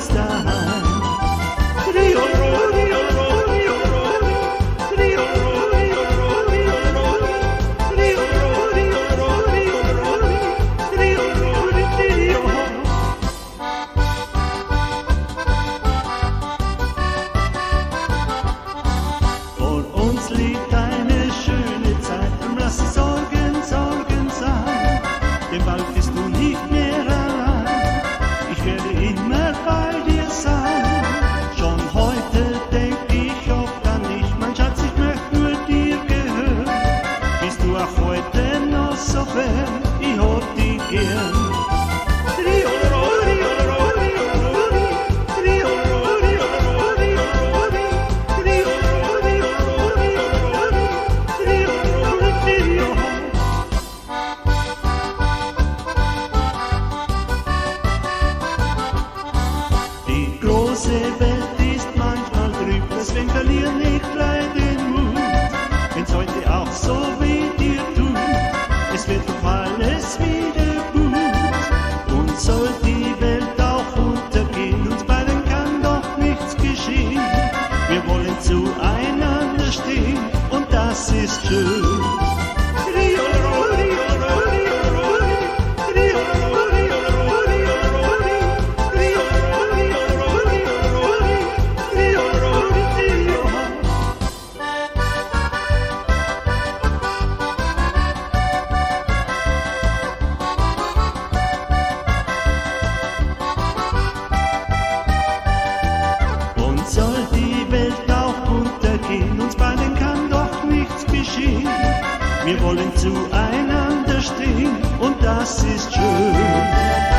uns daheim. Rio, Rio, Rio, Rio, Rio, Rio, Rio, Rio, Rio, Rio, Rio, Rio. Vor uns liegt eine schöne Zeit, drum lass die Sorgen, Sorgen sein, denn bald bist du nicht mehr allein, ich werde immer bei dir sein. Schon heute denk ich oft an dich, mein Schatz, ich möchte nur dir gehören. Bist du auch heute noch so fern, ich hab dich gern. Rio, Rio, Rio, Rio, Rio, Rio, Rio, Rio, Rio. Die große Welt ist manchmal trüb, deswegen verlier nicht gleich den Mut. Wenn's heute auch so wie dir tut, es wird doch alles wieder gut. Und soll die Welt auch untergehen, uns beiden kann doch nichts geschehen. Wir wollen zueinander stehen und das ist schön. Rio, Rio, Rio, Rio, Rio, Rio, und soll die Welt auch untergehen, uns beiden kann doch nichts geschehen. Wir wollen zueinander stehen und das ist schön.